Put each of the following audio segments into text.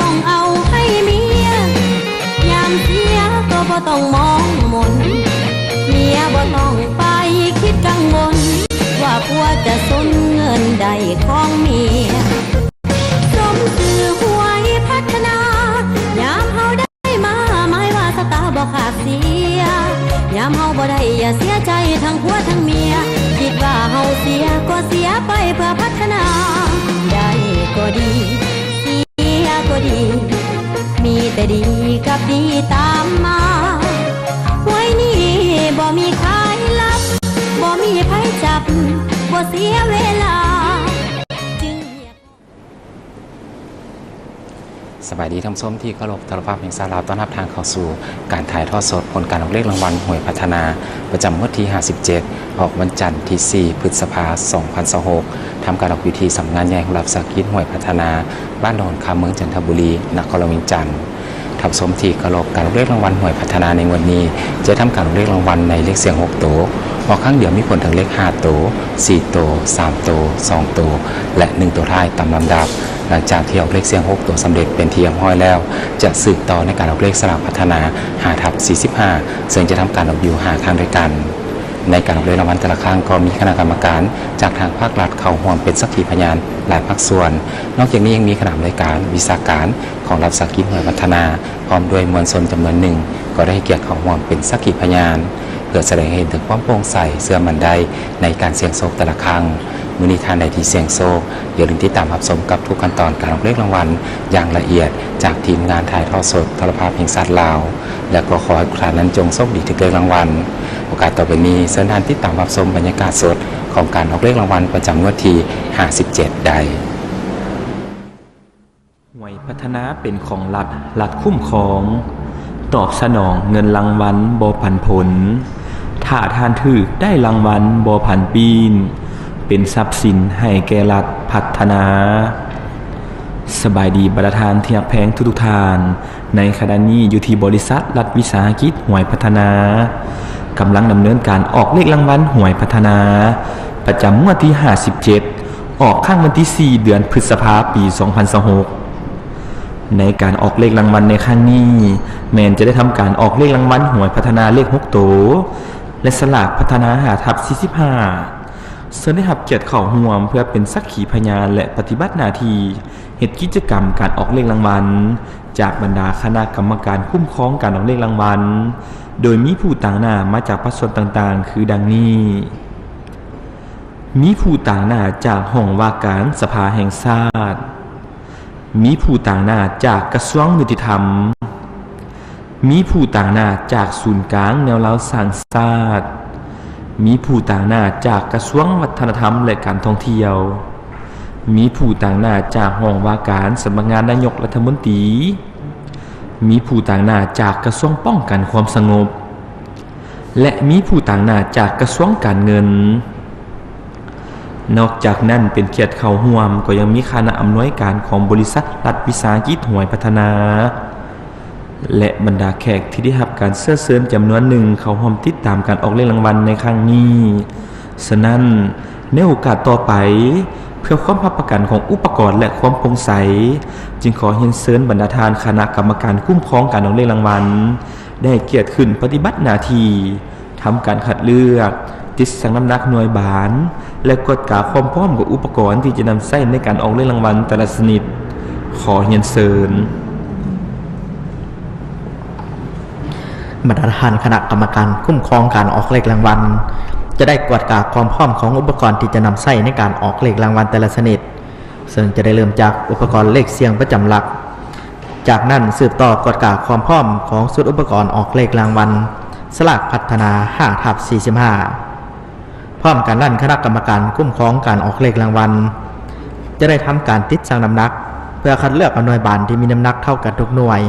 ต้องเอาให้เมียยามเสียก็บ่ต้องมองมนเมียบ่ต้องไปคิดกังวลว่าผัวจะสนเงินใดของเมียสมชื่อหวยพัฒนายามเฮาได้มาหมายว่าสตาบ่ขาดเสียยามเฮาบ่ได้อย่าเสียใจทั้งผัวทั้งเมียคิดว่าเฮาเสียก็เสียไปเพื่อพัฒนาได้ก็ดีเสียก็ดีมีแต่ดีกับดีตามมาหวยนี้บ่มีขายลับบ่มีไผจับบ่เสียเวลาสบายดีท่านผู้ชมที่เคารพโทรภาพแห่งชาติลาวต้อนรับทางเข้าสู่การถ่ายทอดสดผลการออกเลขรางวัลหวยพัฒนาประจำงวดที่57ออกวันจันทร์ที่4พฤษภาคม2026ทำการออกพิธีสำนักงานใหญ่ของรัฐวิสาหกิจหวยพัฒนาบ้านโนนคำเมืองจันทบุรีนครหลวงเวียงจันทร์ท่านผู้ชมที่เคารพการออกเลขรางวัลหวยพัฒนาในงวดนี้จะทำการออกเลขรางวัลในเลขเสียง6ตัวออกครั้งเดียวมีผลถึงเลข5ตัว4ตัว3ตัว2ตัวและ1ตัวท้ายตามลำดับหลังจากที่ออกเลขเสียง6ตัวสำเร็จเป็นที่เรียบร้อยแล้วจะสืบต่อในการออกเลขสลากพัฒนา5/45ซึ่งจะทำการออกอยู่5ครั้งด้วยกันในการออกเลขรางวัลแต่ละครั้งก็มีคณะกรรมการจากทางภาครัฐเข้าร่วมเป็นสักขีพยานหลายภาคส่วนนอกจากนี้ยังมีคณะบริการวิชาการของรัฐวิสาหกิจหวยพัฒนาพร้อมด้วยมวลชนจำนวนหนึ่งก็ได้ให้เกียรติเข้าร่วมเป็นสักขีพยานเพื่อแสดงให้เห็นถึงความโปร่งใสเสื่อมั่นได้ในการเสี่ยงโชคแต่ละครั้งมื้อนี้ท่านใดที่เสี่ยงโชคอย่าลืมติดตามรับชมกับทุกขั้นตอนการออกเลขรางวัลอย่างละเอียดจากทีมงานถ่ายทอดสดโทรภาพแห่งชาติลาวและก็ขอให้ทุกท่านนั้นจงโชคดีทุกเลขรางวัลโอกาสต่อไปนี้เชิญท่านติดตามรับชมบรรยากาศสดของการออกเลขรางวัลประจำงวดที่57ได้หวยพัฒนาเป็นของรัฐคุ้มครองตอบสนองเงินรางวัลบ่ผันผลถ้าทานถือได้รางวัลบ่ผันปีนเป็นทรัพย์สินให้แก่รัฐพัฒนาสบายดีบรรดาทานที่รักแพงทุกทานในขณะนี้อยู่ที่บริษัทรัฐวิสาหกิจหวยพัฒนากำลังดำเนินการออกเลขรางวัลหวยพัฒนาประจำงวดที่57ออกข้างวันที่4เดือนพฤษภาคมปี2026ในการออกเลขรางวัลในครั้งนี้แมนจะได้ทำการออกเลขรางวัลหวยพัฒนาเลข6ตัวและสลากพัฒนา5/45ซึ่งได้รับเกียรติเข้าร่วมเพื่อเป็นสักขีพยานและปฏิบัติหน้าที่เหตุกิจกรรมการออกเลขรางวัลจากบรรดาคณะกรรมการคุ้มครองการออกเลขรางวัลโดยมีผู้ต่างหน้ามาจากภาคส่วนต่างๆคือดังนี้มีผู้ต่างหน้าจากห้องว่าการสภาแห่งชาติมีผู้ต่างหน้าจากกระทรวงยุติธรรมมีผู้ต่างหน้าจากศูนย์กลางแนวเล้าสร้างชาติมีผู้ต่างหน้าจากกระทรวงวัฒนธรรมและการท่องเที่ยวมีผู้ต่างหน้าจากห้องว่าการสำนักงานนายกรัฐมนตรีมีผู้ต่างหน้าจากกระทรวงป้องกันความสงบและมีผู้ต่างหน้าจากกระทรวงการเงินนอกจากนั้นเป็นเกียรติเข้าร่วมก็ยังมีคณะอำนวยการของบริษัทรัฐวิสาหกิจหวยพัฒนาและบรรดาแขกที่ได้รับการเชิญจำนวนหนึ่งเข้าร่วมติดตามการออกเลขรางวัลในครั้งนี้ฉะนั้นในโอกาสต่อไปเพื่อความรับประกันของอุปกรณ์และความโปร่งใสจึงขอเรียนเชิญบรรดาทานคณะกรรมการคุ้มครองการออกเลขรางวัลได้เกียรติขึ้นปฏิบัติหน้าที่ทำการคัดเลือกติดสังน้ำหนักหน่วยบานและกฎกาความพร้อมของอุปกรณ์ที่จะนำใช้ในการออกเลขรางวัลแต่ละชนิดขอเรียนเชิญบรรดาทานคณะกรรมการคุ้มครองการออกเลขรางวัลจะได้กวดกาความพร้อมของอุปกรณ์ที่จะนำใช้ในการออกเลขรางวัลแต่ละชนิดซึ่งจะได้เริ่มจากอุปกรณ์เลขเสียงประจำหลักจากนั้นสืบต่อกวดกาความพร้อมของชุดอุปกรณ์ออกเลขรางวัลสลากพัฒนา5/45พร้อมกันนั้นคณะกรรมการคุ้มครองการออกเลขรางวัลจะได้ทำการติดชั่งน้ำหนักเพื่อคัดเลือกหน่วยบานที่มีน้ำหนักเท่ากันทุกหน่วย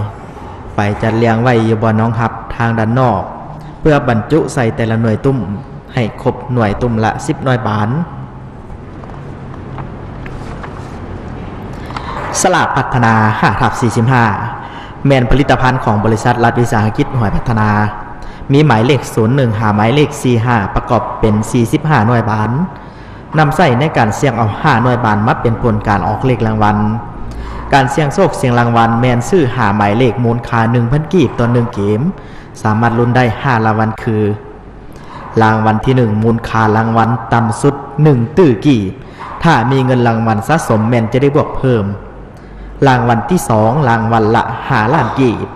ไปจัดเรียงไว้อยู่บนน้องหับทางด้านนอกเพื่อบรรจุใส่แต่ละหน่วยตุ้มให้ครบหน่วยตุ้มละ10หน่วยบานสลากพัฒนา5/45แมนผลิตภัณฑ์ของบริษัทรัฐวิสาหกิจหวยพัฒนามีหมายเลข01หาหมายเลข45ประกอบเป็น45หน่วยบานนำใส่ในการเสี่ยงเอา5หน่วยบานมาเป็นผลการออกเลขรางวัล การเสี่ยงโชคเสี่ยงรางวัลแมนซื้อหาหมายเลขมูลค่า 1,000 กีบต่อ1เกมสามารถลุ้นได้5รางวัลคือรางวัลที่1มูลค่ารางวัลต่ำสุด1ตื้อกีบถ้ามีเงินรางวัลสะสมแมนจะได้บวกเพิ่มรางวัลที่2รางวัลละ5ล้านกีบ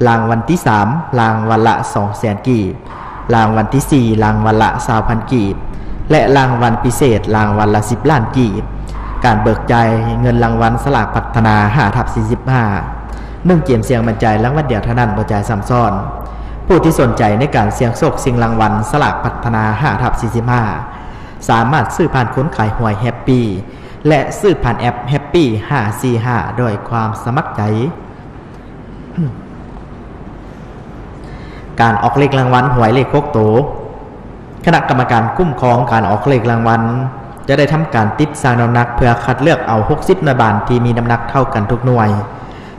รางวัลที่3รางวัลละ200,000กีบรางวัลที่4รางวัลละ20,000กีบและรางวัลพิเศษรางวัลละ10ล้านกีบการเบิกจ่ายเงินรางวัลสลากพัฒนา5/451เกมเสี่ยงบรรจัยรางวัลเดียวเท่านั้นบ่จ่ายซ้ำซ้อนผู้ที่สนใจในการเสี่ยงโชคเสี่ยงรางวัลสลากพัฒนา5/45สามารถซื้อผ่านคนขายหวยแฮปปี้และซื้อผ่านแอปแฮปปี้545ด้วยความสมัครใจ การออกเลขรางวัลหวยเลข6โตคณะกรรมการคุ้มครองการออกเลขรางวัลจะได้ทำการติดสร้างน้ำหนักเพื่อคัดเลือกเอา60หน่วยบานที่มีน้ำหนักเท่ากันทุกหน่วย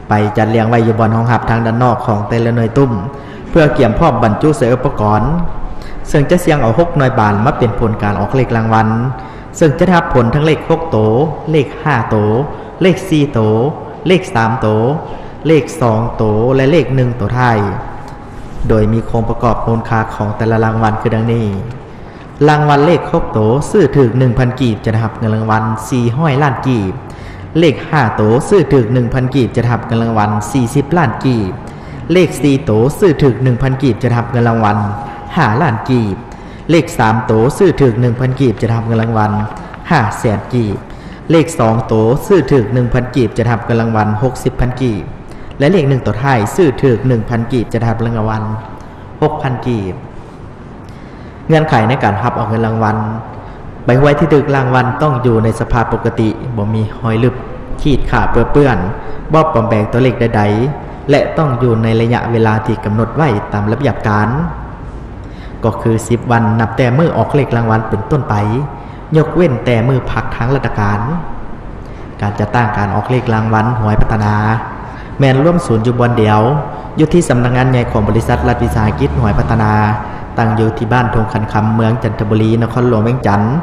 ไปจัดเรียงไว้อยู่บนห้องหับทางด้านนอกของแต่ละหน่วยตุ้มเพื่อเกี่ยมพร้อมบรรจุใส่อุปกรณ์ซึ่งจะเสี่ยงเอา6หน่วยบานมาเป็นผลการออกเลขรางวัลซึ่งจะทับผลทั้งเลข6โตเลข5โตเลข4โตเลข3โตเลข2โตและเลข1โตท้ายโดยมีโครงประกอบมูลค่าของแต่ละรางวัลคือดังนี้รางวัลเลข6โตซื้อถึง 1,000 กีบจะได้รับเงินรางวัล400ล้านกีบเลข5โตซื้อถึง 1,000 กีบจะได้รับเงินรางวัล40ล้านกีบเลข4โตซื้อถึง 1,000 กีบจะได้รับเงินรางวัล5ล้านกีบเลข3โตซื้อถึง 1,000 กีบจะได้รับเงินรางวัล500,000 กีบเลข2โตซื้อถึง 1,000 กีบจะได้รับเงินรางวัล60,000 กีบและเลข1ตัวท้ายซื้อถึง 1,000 กีบจะได้รับเงินรางวัล6,000 กีบเงื่อนไขในการรับเอาเงินรางวัลใบหวยที่ถูกรางวัลต้องอยู่ในสภาพปกติบ่มีหอยลึบขีดขาดเปื้อนบ่ปลอมแปลงตัวเลขใดๆและต้องอยู่ในระยะเวลาที่กำหนดไว้ตามระเบียบการก็คือ10วันนับแต่มื้อออกเลขรางวัลเป็นต้นไปยกเว้นแต่มื้อพักทางราชการการจัดตั้งการออกเลขรางวัลหวยพัฒนาแม่นร่วมศูนย์อยู่บนเดียวอยู่ที่สำนักงานใหญ่ของบริษัทรัฐวิสาหกิจหวยพัฒนาตั้งอยู่ที่บ้านทงคันคำเมืองจันทบุรีนครหลวงเวียงจันทร์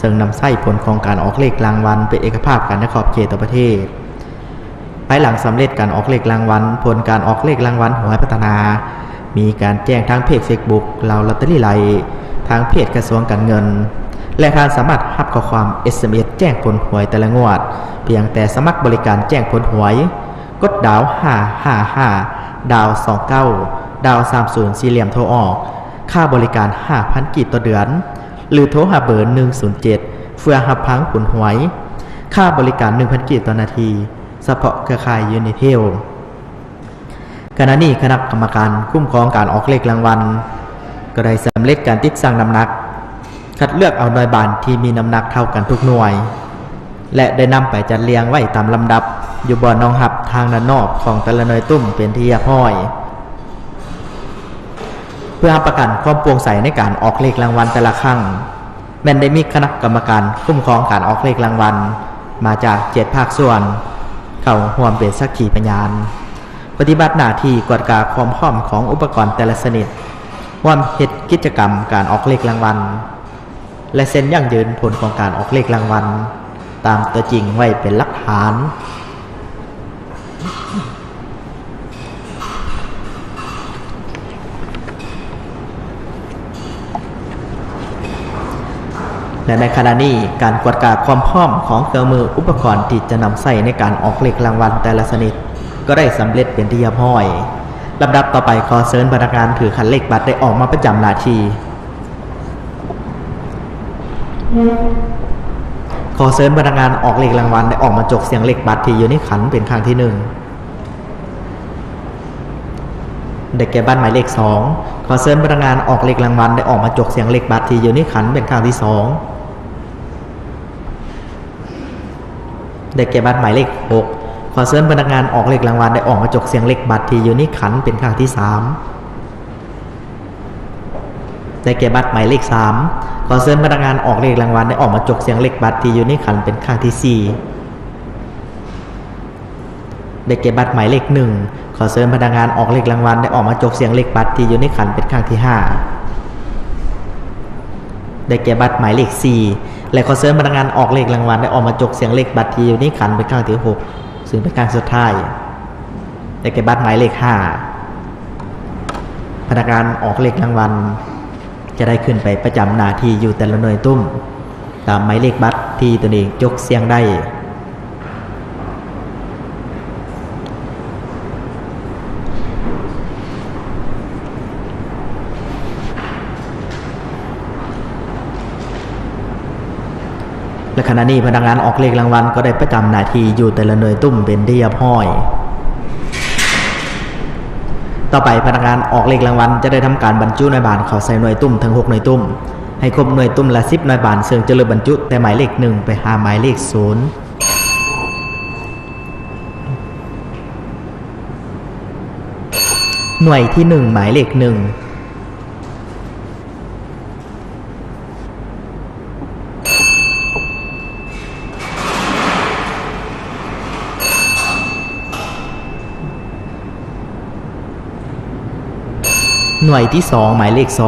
ซึ่งนำไส้ผลของการออกเลขรางวัลเป็นเอกภาพกันในขอบเขตต่างประเทศภายหลังสำเร็จการออกเลขรางวัลผลการออกเลขรางวัลหวยพัฒนามีการแจ้งทางเพจ Facebook เราลอตเตอรี่ไลน์ทางเพจกระทรวงการเงินและทานสามารถรับข้อความ SMS แจ้งผลหวยแต่ละงวดเพียงแต่สมัครบริการแจ้งผลหวยกดดาว555ดาว29ดาว30สี่เหลี่ยมโทรออกค่าบริการ 5,000 กีบต่อเดือนหรือโทรหาเบอร์107เพื่อรับพังผลหวยค่าบริการ 1,000 กีบต่อนาทีเฉพาะเครือข่ายยูนิเทลขณะนี้คณะกรรมการคุ้มครองการออกเลขรางวัลก็ได้สำเร็จการติดสั่งน้ำหนักคัดเลือกเอาหน่วยบานที่มีน้ำหนักเท่ากันทุกหน่วยและได้นำไปจัดเรียงไว้ตามลำดับอยู่บนน้องหับทางด้านนอกของแต่ละหน่วยตุ้มเป็นที่เรียบร้อยเพื่อประกันความโปร่งใสในการออกเลขรางวัลแต่ละครั้งแม้นได้มีคณะกรรมการคุ้มครองการออกเลขรางวัลมาจาก7ภาคส่วนเข้าร่วมเป็นสักขีพยานปฏิบัติหน้าที่กวดกาความพร้อมของอุปกรณ์แต่ละชนิดร่วมเหตุกิจกรรมการออกเลขรางวัลและเซ็นยั่งยืนผลของการออกเลขรางวัลตามตัวจริงไว้เป็นหลักฐานและในขณะนี้การกวดกาความพร้อมของเครื่องมืออุปกรณ์ที่จะนำใส่ในการออกเลขรางวัลแต่ละชนิดก็ได้สำเร็จเป็นที่เรียบร้อยลำดับต่อไปขอเชิญพนักงานถือคันเลขบัตรได้ออกมาประจำหน้าที่ขอเชิญพนักงานออกเลขรางวัลได้ออกมาจกเสียงเลขบัตรที่อยู่ในขันเป็นครั้งที่1ได้แก่บัตรหมายเลข2ขอเชิญพนักงานออกเลขรางวัลได้ออกมาจกเสียงเลขบัตรที่อยู่ในขันเป็นครั้งที่2ได้แก่บัตรหมายเลข6ขอเชิญพนักงานออกเลขรางวัลได้ออกมาจกเสียงเลขบัตรที่อยู่ในขันเป็นครั้งที่3ได้แก่บัตรหมายเลข3ขอเชิญพนักงานออกเลขรางวัลได้ออกมาจกเสียงเลขบัตรที่อยู่ในขันเป็นครั้งที่4ได้แก่บัตรหมายเลข1ขอเชิญพนักงานออกเลขรางวัลได้ออกมาจกเสียงเลขบัตรที่อยู่ในขันเป็นครั้งที่5ได้แก่บัตรหมายเลข4และขอเชิญพนักงานออกเลขรางวัลได้ออกมาจกเสียงเลขบัตรที่อยู่ในขันเป็นครั้งที่6 ซึ่งเป็นการสุดท้ายได้แก่บัตรหมายเลข5พนักงานออกเลขรางวัลจะได้ขึ้นไปประจำหน้าที่อยู่แต่ละหน่วยตุ้มตามหมายเลขบัตรที่ตัวเองยกเสียงได้และขณะนี้พนักงานออกเลขรางวัลก็ได้ประจำหน้าที่อยู่แต่ละหน่วยตุ้มเป็นที่เรียบร้อยต่อไปพนักงานออกเลขรางวัลจะได้ทำการบรรจุหน่วยบานเข้าใส่หน่วยตุ้มทั้ง6หน่วยตุ้มให้ครบหน่วยตุ้มละ10หน่วยบานซึ่งจะเริ่มบรรจุแต่หมายเลข1ไปหาหมายเลข0หน่วยที่1หมายเลข1หน่วยที่2หมายเลข2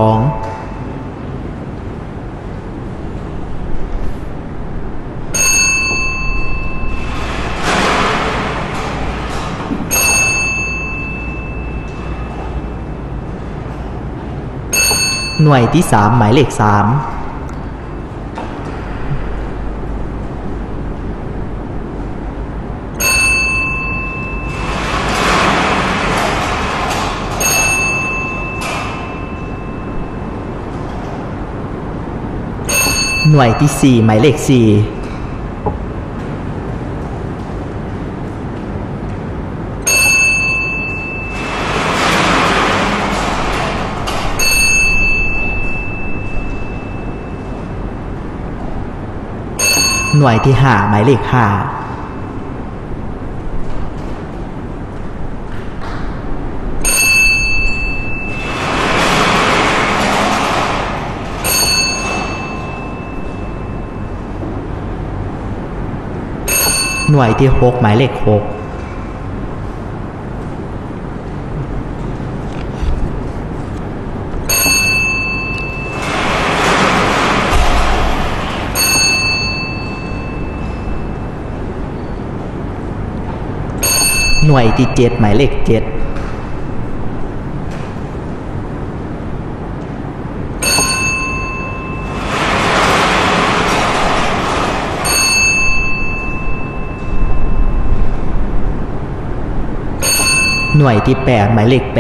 หน่วยที่3หมายเลข3หน่วยที่4หมายเลข4หน่วยที่5หมายเลข5หน่วยที่6หมายเลข6หน่วยที่7หมายเลข7หน่วยที่8หมายเลข8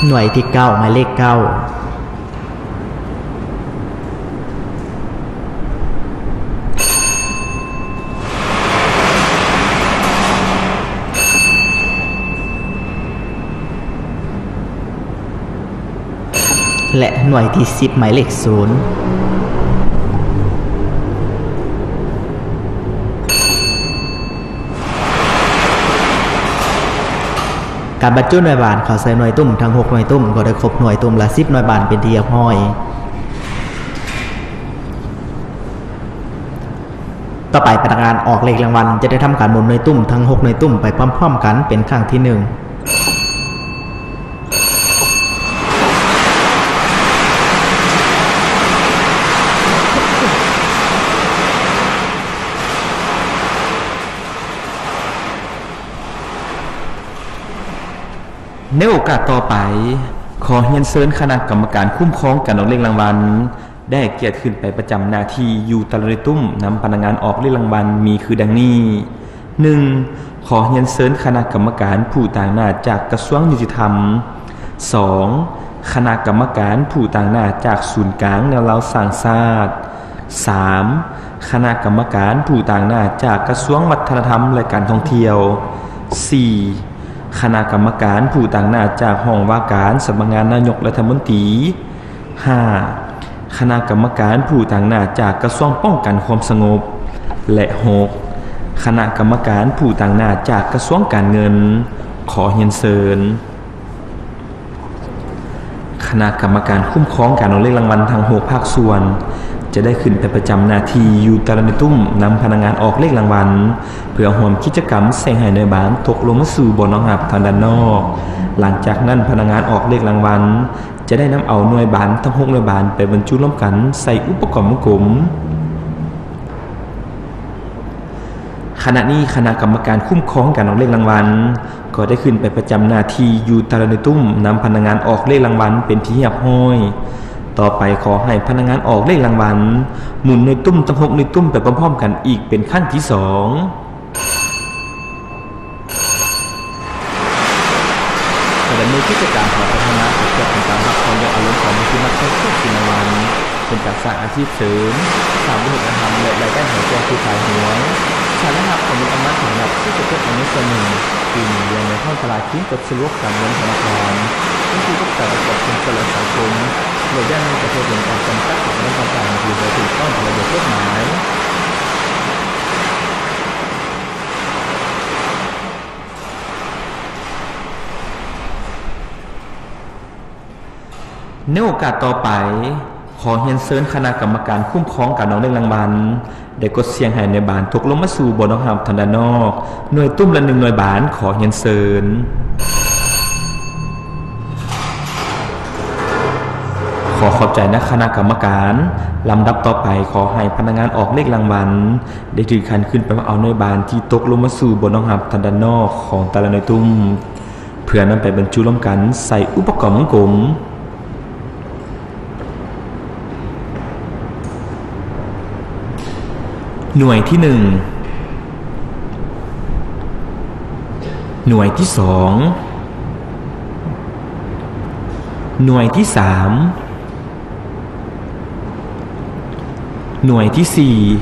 หน่วยที่9หมายเลข9และหน่วยที่10หมายเลข0การบรรจุหน่วยบานเข้าใส่หน่วยตุ้มทั้ง6หน่วยตุ้มก็ได้ครบหน่วยตุ้มละ10หน่วยบานเป็นที่เรียบร้อยต่อไปพนักงานออกเลขรางวัลจะได้ทำการหมุนหน่วยตุ้มทั้ง6หน่วยตุ้มไปพร้อมๆกันเป็นครั้งที่1ในโอกาสต่อไปขอเรียนเชิญคณะกรรมการคุ้มครองการออกเลขรางวัลได้เกียรติขึ้นไปประจำหน้าที่อยู่ตะลุยตุ้มนำพนักงานออกเลขรางวัลมีคือดังนี้ 1. ขอเรียนเชิญคณะกรรมการผู้ต่างหน้าจากกระทรวงยุติธรรม 2. คณะกรรมการผู้ต่างหน้าจากศูนย์กลางแนวเราสร้างชาติ 3. คณะกรรมการผู้ต่างหน้าจากกระทรวงวัฒนธรรมและการท่องเที่ยว 4. คณะกรรมการผู้ต่างหน้าจากห้องว่าการสำนักงานนายกรัฐมนตรี 5. คณะกรรมการผู้ต่างหน้าจากกระทรวงป้องกันความสงบ และ 6. คณะกรรมการผู้ต่างหน้าจากกระทรวงการเงินขอเรียนเชิญคณะกรรมการคุ้มครองการออกเลขรางวัลทาง6ภาคส่วน จะได้ขึ้นไปประจำหน้าที่อยู่แต่ละในตุ้มนำพนักงานออกเลขรางวัลเพื่อร่วมกิจกรรมใส่ให้หน่วยบานตกลงมาสู่บ่อน้องหับทางด้านนอกหลังจากนั้นพนักงานออกเลขรางวัลจะได้นำเอาหน่วยบานทั้ง6หน่วยบานไปบรรจุร่วมกันใส่อุปกรณ์วงกลมขณะนี้คณะกรรมการคุ้มครองการออกเลขรางวัลก็ได้ขึ้นไปประจำหน้าที่อยู่แต่ละในตุ้มนำพนักงานออกเลขรางวัลเป็นที่เรียบร้อยต่อไปขอให้พนักงานออกเลขรางวัลหมุนในตุ้มทั้ง6ในตุ้มไปพร้อมๆกันอีกเป็นขั้นที่2แต่ในกิจการของพัฒนาเกิดเป็นการรับความยอดอารมณ์ของผู้นักท่องเที่ยวกินรางวัลเป็นการสร้างอาชีพเสริมสร้างวิถีอาหารและรายได้ให้แก่ผู้ขายหวยชาและนับของมีอำนาจของรัฐที่จะเป็นอันนี้ส่วนหนึ่งปีหนึ่งเดือนในห้องตลาดทิ้งกดสรุปการเงินธนาคารนี่คือการประกอบคุณเฉลิมสังคมโดยย่านในประเทศเป็นการจำกัดของรัฐบาลอยู่โดยถูกต้องตามระเบียบกฎหมายในโอกาสต่อไปขอเรียนเชิญคณะกรรมการคุ้มครองการออกเลขรางวัลได้กดเสียงให้ในบานตกลงมาสู่บ่อน้องหับทางด้านนอกหน่วยตุ้มละ1หน่วยบานขอเรียนเชิญขอขอบใจนักคณะกรรมการลำดับต่อไปขอให้พนักงานออกเลขรางวัลได้ถือคันขึ้นไปเอาหน่วยบานที่ตกลงมาสู่บ่อน้องหับทางด้านนอกของแต่ละหน่วยตุ้มเพื่อนำไปบรรจุร่วมกันใส่อุปกรณ์วงกลมหน่วยที่1หน่วยที่2หน่วยที่3หน่วยที่4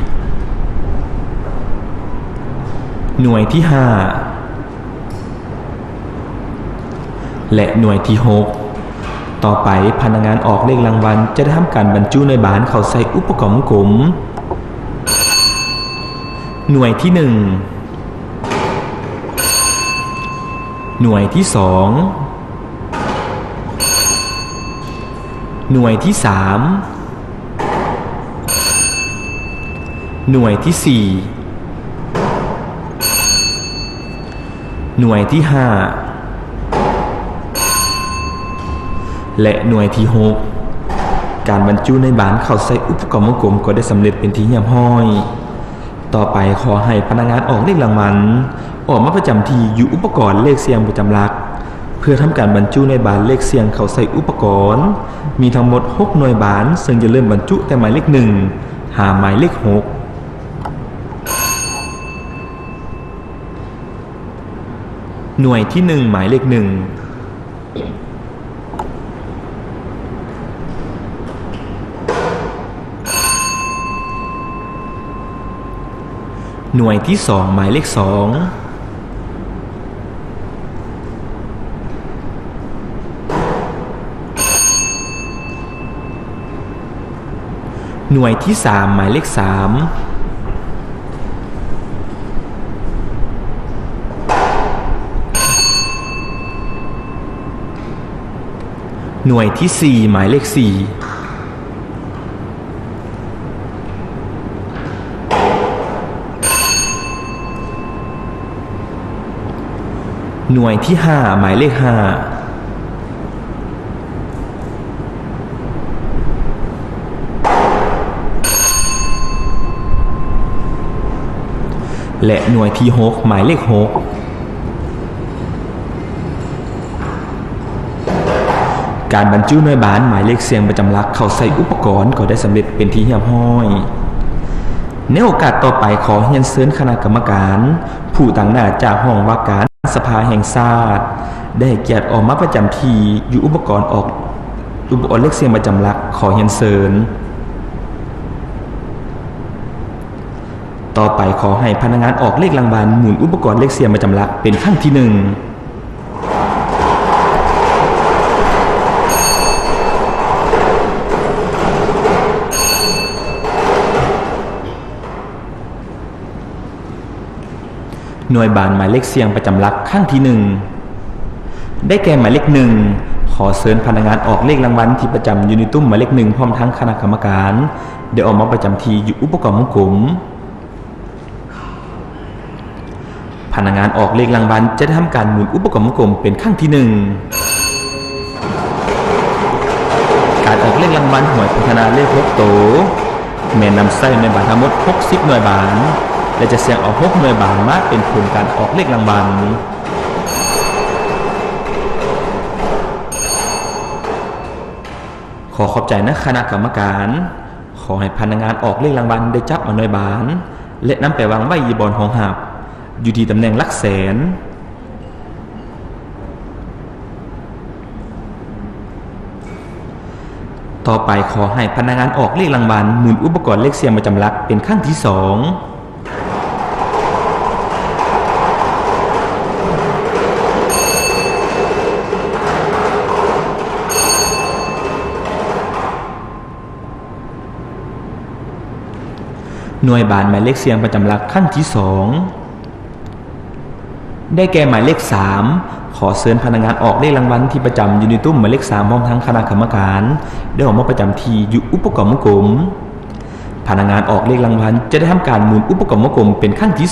หน่วยที่5และหน่วยที่6ต่อไปพนักงานออกเลขรางวัลจะได้ทำการบรรจุในบานเข้าใส่อุปกรณ์วงกลมหน่วยที่1หน่วยที่2หน่วยที่3หน่วยที่4หน่วยที่5และหน่วยที่6การบรรจุในบานเข้าใส่อุปกรณ์วงกลมก็ได้สำเร็จเป็นที่เรียบร้อยต่อไปขอให้พนักงานออกเลขรางวัลออกมาประจำที่อยู่อุปกรณ์เลขเสียงประจำหลักเพื่อทำการบรรจุในบานเลขเสียงเข้าใส่อุปกรณ์มีทั้งหมด6หน่วยบานซึ่งจะเริ่มบรรจุแต่หมายเลข1หาหมายเลข6หน่วยที่1หมายเลข1หน่วยที่2หมายเลข2หน่วยที่3หมายเลข3หน่วยที่4หมายเลข4หน่วยที่5หมายเลข5และหน่วยที่6หมายเลข6การบรรจุหน่วยบานหมายเลขเสียงประจำหลักเข้าใส่อุปกรณ์ก็ได้สำเร็จเป็นที่เรียบร้อยในโอกาสต่อไปขอเรียนเชิญคณะกรรมการผู้ต่างหน้าจากห้องว่าการสภาแห่งชาติได้เกียรติออกมาประจำที่อยู่อุปกรณ์เลขเสียงประจำหลักขอเรียนเชิญต่อไปขอให้พนักงานออกเลขรางวัลหมุนอุปกรณ์เลขเสียงประจำหลักเป็นครั้งที่1หน่วยบานหมายเลขเสียงประจำหลักครั้งที่1ได้แก่หมายเลข1ข อเชิญพนักงานออกเลขรางวัลที่ประจำอยู่ในตุ้มหมายเลข1พร้อมทั้งคณะกรรมการได้ออกมาประจำที่อยู่อุปกรณ์วงกลมพนักงานออกเลขรางวัลจะได้ทำการหมุนอุปกรณ์วงกลมเป็นครั้งที่1การออกเลขรางวัลหวยพัฒนาเลข6โตแม่นำไส้ในบาททั้งหมด60หน่วยบาทและจะเสี่ยงออก6หน่วยบาทมาเป็นผลการออกเลขรางวัลขอขอบใจนะคณะกรรมการขอให้พนักงานออกเลขรางวัลได้จับเอาหน่วยบาทและนำไปวางไว้ยีบอนห้องหับอยู่ที่ตำแหน่งหลักแสนต่อไปขอให้พนักงานออกเลขรางวัลหมุนอุปกรณ์เลขเสียงประจำหลักเป็นครั้งที่2หน่วยบาทหมายเลขเสียงประจำหลักขั้นที่2ได้แก่หมายเลข3ขอเชิญพนักงานออกเลขรางวัลที่ประจำอยู่ในตุ้มหมายเลข3พร้อมทั้งคณะกรรมการได้ออกมาประจำที่อยู่อุปกรณ์วงกลมพนักงานออกเลขรางวัลจะได้ทำการหมุนอุปกรณ์วงกลมเป็นขั้นที่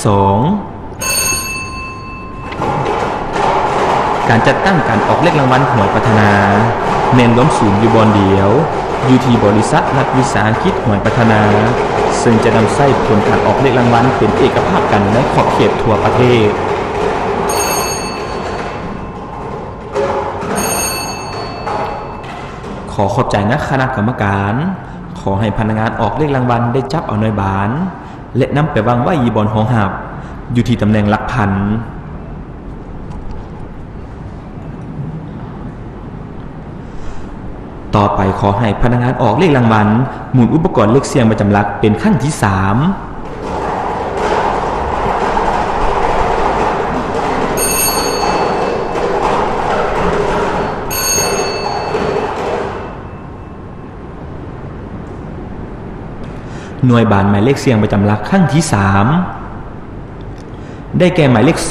2การจัดตั้งการออกเลขรางวัลหวยพัฒนาเน้นล้มศูนย์อยู่บอนเดียวอยู่ที่บริษัทรัฐวิสาหกิจหวยพัฒนาซึ่งจะนำไส้ผลการออกเลขรางวัลเป็นเอกภาพกันในขอบเขตทั่วประเทศขอขอบใจนะคณะกรรมการขอให้พนักงานออกเลขรางวัลได้จับเอาหน่วยบาทและนำไปวางไว้ยีบอนห้องหับอยู่ที่ตำแหน่งหลักพันต่อไปขอให้พนักงานออกเลขรางวัลหมุนอุปกรณ์เลขเสียงประจำหลักเป็นขั้นที่3หน่วยบาทหมายเลขเสียงประจำหลักขั้นที่3ได้แก่หมายเลข2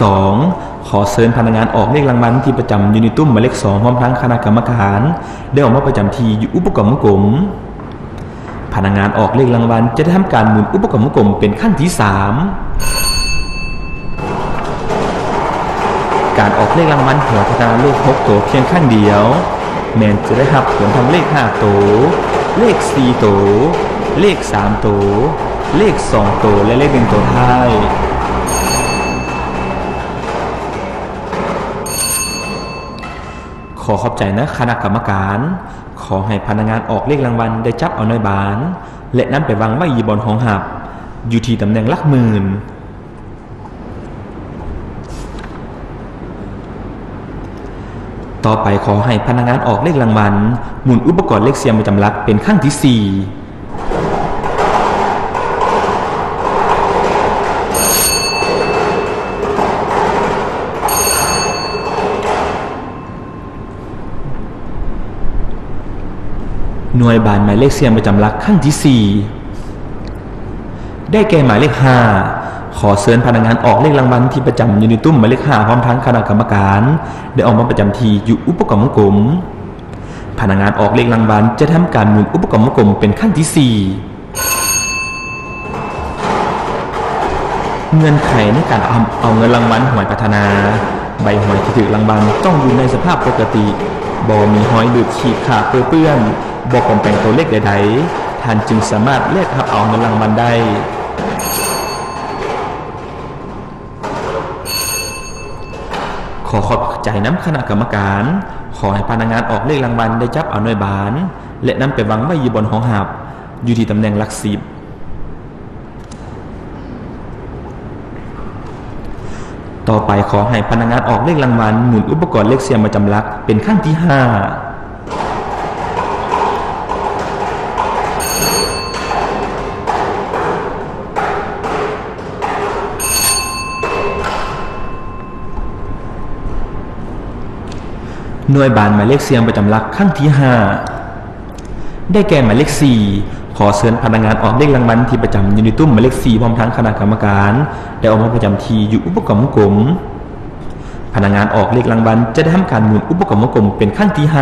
ขอเชิญพนักงานออกเลขรางวัลที่ประจำอยู่ในตุ้มหมายเลข2พร้อมทั้งคณะกรรมการได้ออกมาประจำที่อยู่อุปกรณ์วงกลมพนักงานออกเลขรางวัลจะได้ทำการหมุนอุปกรณ์วงกลมเป็นขั้นที่3การออกเลขรางวัลหวยพัฒนาเลข6โตเพียงครั้งเดียวแม้จะได้รับผลทำเลข5โตเลข4โตเลข3โตเลข2โตและเลข1โตท้ายขอขอบใจนะคณะกรรมการขอให้พนักงานออกเลขรางวัลได้จับเอาหน่วยบาทและนำไปวางไว้ยีบอนห้องหับอยู่ที่ตำแหน่งหลักหมื่นต่อไปขอให้พนักงานออกเลขรางวัลหมุนอุปกรณ์เลขเสียงประจำหลักเป็นครั้งที่4หน่วยบาทหมายเลขเสียงประจำหลักขั้นที่4ได้แก่หมายเลข5ขอเชิญพนักงานออกเลขรางวัลที่ประจำอยู่ในตุ้มหมายเลข5พร้อมทั้งคณะกรรมการได้ออกมาประจำที่อยู่อุปกรณ์วงกลมพนักงานออกเลขรางวัลจะทำการหมุนอุปกรณ์วงกลมเป็นขั้นที่4เงื่อนไขในการเอาเงินรางวัลหวยพัฒนาใบหวยที่ถือรางวัลต้องอยู่ในสภาพปกติบ่มีหอยหลุดฉีกขาดเปื้อนบ่ปลอมแปลงตัวเลขใดๆท่านจึงสามารถเลขเอาเงินรางวัลได้ขอขอบใจน้ำคณะกรรมการขอให้พนักงานออกเลขรางวัลได้จับเอาหน่วยบาทและนำไปวางไว้ยีบอนห้องหับอยู่ที่ตำแหน่งหลัก10ต่อไปขอให้พนักงานออกเลขรางวัลหมุนอุปกรณ์เลขเสียงประจำหลักเป็นขั้นที่5หน่วยบาทหมายเลขเสียงประจำหลักขั้นที่5ได้แก่หมายเลข4ขอเชิญพนักงานออกเลขรางวัลที่ประจำอยู่ในตุ้มหมายเลข4พร้อมทั้งคณะกรรมการได้ออกมาประจำที่อยู่อุปกรณ์วงกลมพ พนักงานออกเลขรางวัลจะได้ทำการหมุนอุปกรณ์วงกลมเป็นครั้งที่5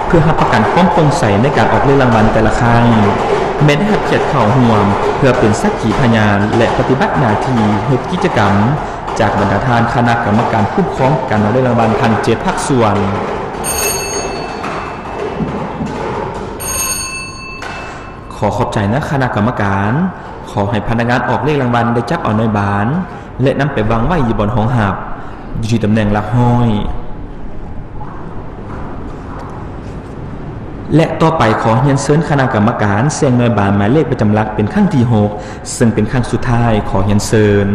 เพื่อให้ประกันความโปร่งใสในการออกเลขรางวัลแต่ละครั้งแม้ได้รับเกียรติเข้าร่วมเพื่อเป็นสักขีพยานและปฏิบัติหน้าที่เฮ็ดกิจกรรมจากบรรดาทานคณะกรรมการคุ้มครองการออกเลขรางวัลทั้ง7ภาคส่วนขอขอบใจนะคณะกรรมการขอให้พนักงานออกเลขรางวัลได้จับเอาหน่วยบานและนำไปวางไว้อยู่บนห้องหับอยู่ที่ตำแหน่งหลักห้อยและต่อไปขอเรียนเชิญคณะกรรมการเสี่ยงหน่วยบานหมายเลขประจำหลักเป็นครั้งที่6ซึ่งเป็นครั้งสุดท้ายขอเรียนเชิญ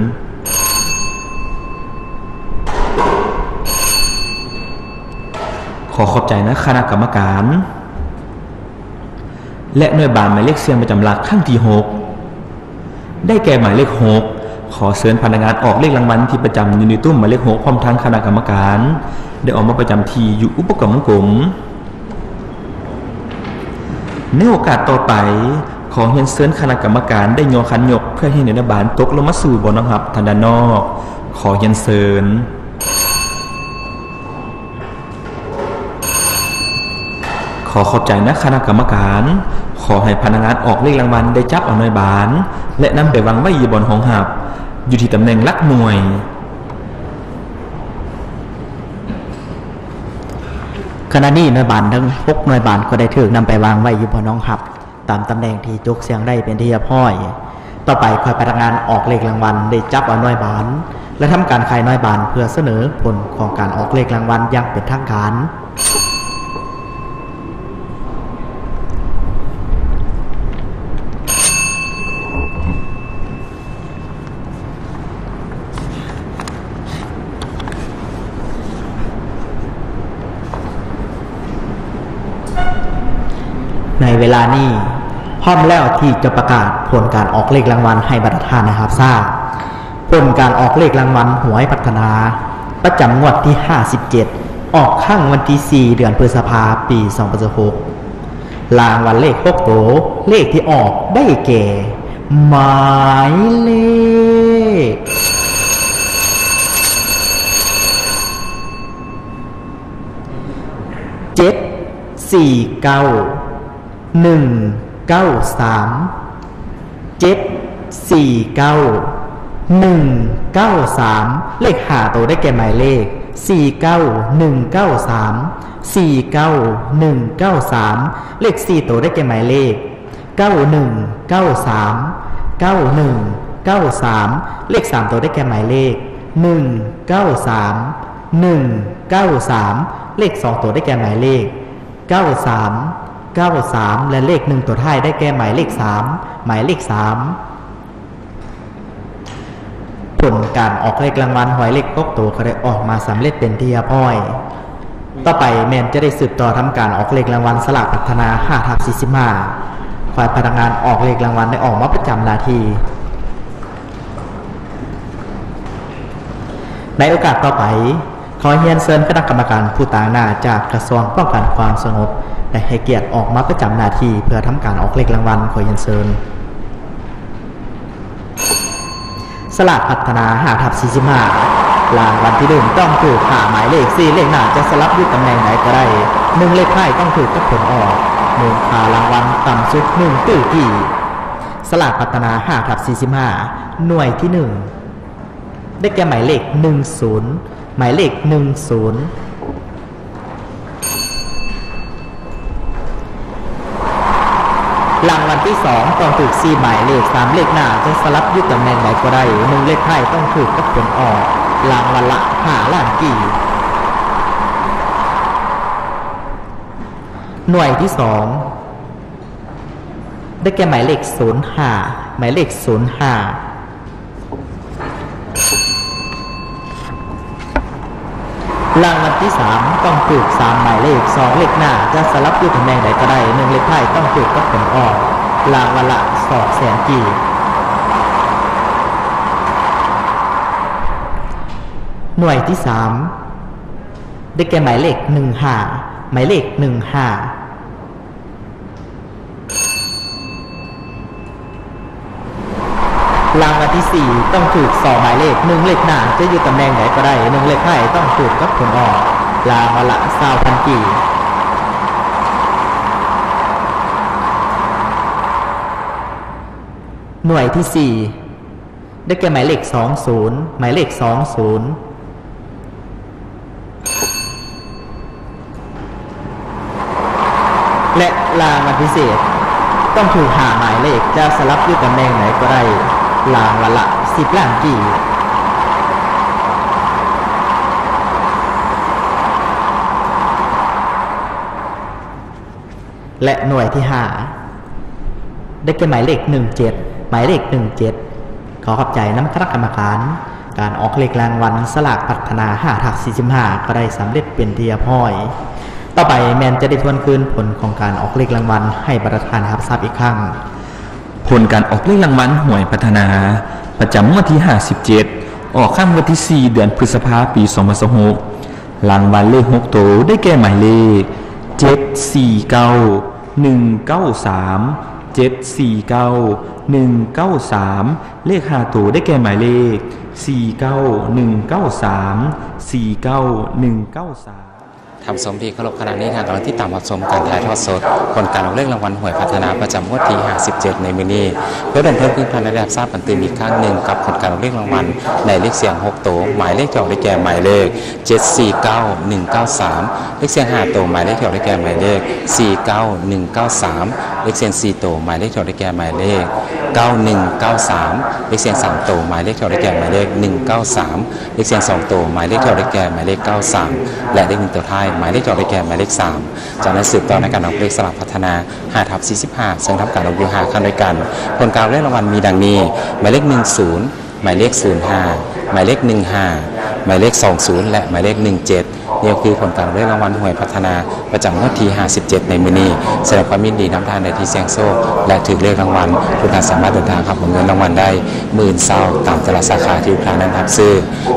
ขอขอบใจนะคณะกรรมการและหน่วยบานหมายเลขเสี่ยงประจำหลักครั้งที่6ได้แก่หมายเลข6ขอเชิญพนักงานออกเลขรางวัลที่ประจำอยู่ในตู้หมายเลข6พร้อมทั้งคณะกรรมการได้ออกมาประจำที่อยู่อุปกรณ์วงกลมในโอกาสต่อไปขอเรียนเชิญคณะกรรมการได้ยกขันยกเพื่อให้หน่วยบานตกลงมาสู่บนนะครับทางด้านนอกขอเรียนเชิญขอขอบใจนะคณะกรรมการขอให้พนักงานออกเลขรางวัลได้จับเอาหน่วยบานและนำไปวางไว้อยู่บนห้องหับอยู่ที่ตำแหน่งหลักหน่วยขณะนี้หน่วยบานทั้ง6หน่วยบานก็ได้ถูกนำไปวางไว้อยู่บนห้องหับตามตำแหน่งที่จกเสียงได้เป็นที่เรียบร้อยต่อไปคอยพนักงานออกเลขรางวัลได้จับเอาหน่วยบานและทำการขายหน่วยบานเพื่อเสนอผลของการออกเลขรางวัลอย่างเป็นทางการในเวลานี้พร้อมแล้วที่จะประกาศผลการออกเลขรางวัลให้บรรดาท่านนะครับทราบผลการออกเลขรางวัลหวยพัฒนาประจำงวดที่57ออกข้างวันที่4เดือนพฤษภาคมปี2016รางวัลเลข6ตัวเลขที่ออกได้แก่หมายเลข749 193 เลข5ตัวได้แก่หมายเลข49193 เลข4ตัวได้แก่หมายเลข9193 เลข3ตัวได้แก่หมายเลข193 เลข2ตัวได้แก่หมายเลข93 และเลข1ตัวท้ายได้แก่หมายเลข3ผลการออกเลขรางวัลหวยเลข6ตัวก็ได้ออกมาสำเร็จเป็นที่เรียบร้อยต่อไปแมนจะได้สืบต่อทำการออกเลขรางวัลสลากพัฒนา5/45ฝ่ายพนักงานออกเลขรางวัลได้ออกมาประจำหน้าที่ในโอกาสต่อไปขอเรียนเชิญคณะกรรมการผู้ต่างหน้าจากกระทรวงป้องกันความสงบได้ให้เกียรติออกมาประจำหน้าที่เพื่อทำการออกเลขรางวัลขอเรียนเชิญสลากพัฒนา5/45รางวัลที่1ต้องถูกหาหมายเลข4เลขหน้าจะสลับอยู่ตำแหน่งไหนก็ได้1เลขท้ายต้องถูกกับผลออกมูลค่ารางวัลต่ำสุด1ตื้อกี่สลากพัฒนา5/45หน่วยที่1ได้แก่หมายเลข10หมายเลข10รางวัลที่2ต้องถูก4หมายเลข3เลขหน้าจะสลับอยู่ตำแหน่งไหนก็ได้1เลขท้ายต้องถูกกับผลออกรางวัลละ5ล้านกี่หน่วยที่2ได้แก่หมายเลข05หมายเลข05รางวัลที่3ต้องถูก3หมายเลข2เลขหน้าจะสลับอยู่ตำแหน่งใดก็ได้1เลขท้ายต้องถูกกับผลออกรางวัลละ200,000กี่หน่วยที่3ได้แก่หมายเลข15หมายเลข15ร รางวัลที่ 4 ต้องถูก2หมายเลข1เลขหน้าจะอยู่ตำแหน่งไหนก็ได้1เลขท้ายต้องถูกกับผลออกรางวัลละ20,000 กีบหน่วยที่ 4 ได้แก่หมายเลข20หมายเลข20และรางวัลพิเศษต้องถูกหาหมายเลขจะสลับอยู่ตำแหน่งไหนก็ได้รางวัลละ10 ล้านกีบและหน่วยที่ 5 ได้แก่หมายเลข17หมายเลข17ขอขอบใจน้ำคณะกรรมการการออกเลขรางวัลสลากพัฒนา5/45ก็ได้สำเร็จเป็นที่เรียบร้อยต่อไปแมนจะได้ทวนคืนผลของการออกเลขรางวัลให้ประธานรับทราบอีกครั้งผลการออกเลขรางวัลหวยพัฒนาประจำงวดที่57ออกค่ำวันที่ 4 เดือนพฤษภาคม ปี 2026รางวัลเลข6ตัวได้แก่หมายเลข749 193 749 193เลข5ตัวได้แก่หมายเลข49193 49193ทำสมที่เคารพขณะนี้ทางกำลังที่ตามรับชมการถ่ายทอดสดผลการออกเลขรางวัลหวยพัฒนาประจำงวดที่57ในมื้อนี้เพื่อเป็นเพิ่มขึ้นภายในระดับทราบกันตื่นอีกครั้งหนึ่งกับผลการออกเลขรางวัลในเลขเสียง6ตัวหมายเลขที่ออกได้แก่หมายเลข749193เลขเสียง5ตัวหมายเลขที่ออกได้แก่หมายเลข49193เลขเสียง4ตัวหมายเลขที่ออกได้แก่หมายเลข9193เลขเสียง3ตัวหมายเลขที่ออกได้แก่หมายเลข193เลขเสียง2ตัวหมายเลขที่ออกได้แก่หมายเลข93และเลข1ตัวท้ายหมายเลขที่ออกได้แก่หมายเลข3จากนั้นสืบต่อในการออกเลขสลับพัฒนา5/45ซึ่งทำการออกอยู่5ครั้งด้วยกันผลการออกเลขรางวัลมีดังนี้หมายเลข10หมายเลข05หมายเลข15หมายเลข20และหมายเลข17นี่คือผลการออกเลขรางวัลหวยพัฒนาประจำงวดที่57ในมื้อนี้แสดงความยินดีนำทางในที่เสี่ยงโชคและถือเลขรางวัลทุกท่านสามารถเดินทางเข้าเงินรางวัลได้10,000เศร้าตามแต่ละสาขาที่ทุกท่านนั้นรับซื้อ